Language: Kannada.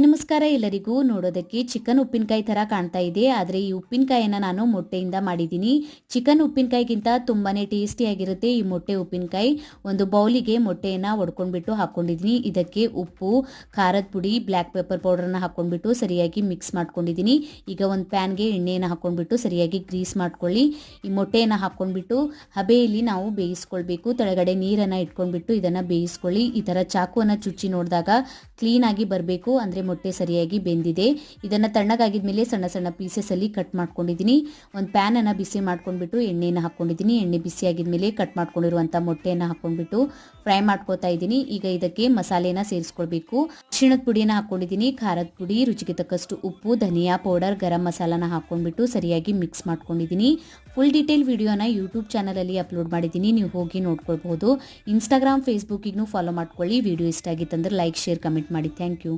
ನಮಸ್ಕಾರ ಎಲ್ಲರಿಗೂ. ನೋಡೋದಕ್ಕೆ ಚಿಕನ್ ಉಪ್ಪಿನಕಾಯಿ ಥರ ಕಾಣ್ತಾ ಇದೆ, ಆದರೆ ಈ ಉಪ್ಪಿನಕಾಯಿಯನ್ನು ನಾನು ಮೊಟ್ಟೆಯಿಂದ ಮಾಡಿದ್ದೀನಿ. ಚಿಕನ್ ಉಪ್ಪಿನಕಾಯಿಗಿಂತ ತುಂಬಾ ಟೇಸ್ಟಿಯಾಗಿರುತ್ತೆ ಈ ಮೊಟ್ಟೆ ಉಪ್ಪಿನಕಾಯಿ. ಒಂದು ಬೌಲಿಗೆ ಮೊಟ್ಟೆಯನ್ನು ಒಡ್ಕೊಂಡ್ಬಿಟ್ಟು ಹಾಕ್ಕೊಂಡಿದ್ದೀನಿ. ಇದಕ್ಕೆ ಉಪ್ಪು, ಖಾರದ ಪುಡಿ, ಬ್ಲ್ಯಾಕ್ ಪೆಪ್ಪರ್ ಪೌಡರನ್ನು ಹಾಕ್ಕೊಂಡ್ಬಿಟ್ಟು ಸರಿಯಾಗಿ ಮಿಕ್ಸ್ ಮಾಡ್ಕೊಂಡಿದ್ದೀನಿ. ಈಗ ಒಂದು ಪ್ಯಾನ್ಗೆ ಎಣ್ಣೆಯನ್ನು ಹಾಕ್ಕೊಂಡ್ಬಿಟ್ಟು ಸರಿಯಾಗಿ ಗ್ರೀಸ್ ಮಾಡ್ಕೊಳ್ಳಿ. ಈ ಮೊಟ್ಟೆಯನ್ನು ಹಾಕ್ಕೊಂಡ್ಬಿಟ್ಟು ಹಬೆಯಲ್ಲಿ ನಾವು ಬೇಯಿಸ್ಕೊಳ್ಬೇಕು. ಕೆಳಗಡೆ ನೀರನ್ನು ಇಟ್ಕೊಂಡ್ಬಿಟ್ಟು ಇದನ್ನು ಬೇಯಿಸ್ಕೊಳ್ಳಿ. ಈ ಥರ ಚಾಕುವನ್ನು ಚುಚ್ಚಿ ನೋಡಿದಾಗ ಕ್ಲೀನಾಗಿ ಬರಬೇಕು, ಅಂದರೆ ಮೊಟ್ಟೆ ಸರಿಯಾಗಿ ಬೆಂದಿದೆ. ಇದನ್ನು ತಣ್ಣಗಾಗಿದ್ಮೇಲೆ ಸಣ್ಣ ಸಣ್ಣ ಪೀಸಸಲ್ಲಿ ಕಟ್ ಮಾಡ್ಕೊಂಡಿದ್ದೀನಿ. ಒಂದು ಪ್ಯಾನನ್ನು ಬಿಸಿ ಮಾಡ್ಕೊಂಡ್ಬಿಟ್ಟು ಎಣ್ಣೆಯನ್ನು ಹಾಕ್ಕೊಂಡಿದ್ದೀನಿ. ಎಣ್ಣೆ ಬಿಸಿ ಆಗಿದ್ಮೇಲೆ ಕಟ್ ಮಾಡ್ಕೊಂಡಿರುವಂಥ ಮೊಟ್ಟೆಯನ್ನು ಹಾಕ್ಕೊಂಡ್ಬಿಟ್ಟು ಫ್ರೈ ಮಾಡ್ಕೋತಾ ಇದ್ದೀನಿ. ಈಗ ಇದಕ್ಕೆ ಮಸಾಲೆನ ಸೇರಿಸ್ಕೊಳ್ಬೇಕು. ಅರಿಶಿಣದ ಪುಡಿಯನ್ನು ಹಾಕ್ಕೊಂಡಿದ್ದೀನಿ, ಖಾರದ ಪುಡಿ, ರುಚಿಗೆ ತಕ್ಕಷ್ಟು ಉಪ್ಪು, ಧನಿಯಾ ಪೌಡರ್, ಗರಂ ಮಸಾಲಾನ ಹಾಕ್ಕೊಂಡ್ಬಿಟ್ಟು ಸರಿಯಾಗಿ ಮಿಕ್ಸ್ ಮಾಡ್ಕೊಂಡಿದ್ದೀನಿ. ಫುಲ್ ಡೀಟೇಲ್ ವಿಡಿಯೋನ ಯೂಟ್ಯೂಬ್ ಚಾನಲಲ್ಲಿ ಅಪ್ಲೋಡ್ ಮಾಡಿದ್ದೀನಿ, ನೀವು ಹೋಗಿ ನೋಡ್ಕೊಳ್ಬಹುದು. ಇನ್ಸ್ಟಾಗ್ರಾಮ್, ಫೇಸ್ಬುಕ್ಕಿಗೂ ಫಾಲೋ ಮಾಡ್ಕೊಳ್ಳಿ. ವಿಡಿಯೋ ಇಷ್ಟ ಆಗಿತ್ತಂದ್ರೆ ಲೈಕ್, ಶೇರ್, ಕಮೆಂಟ್ ಮಾಡಿ. Thank you.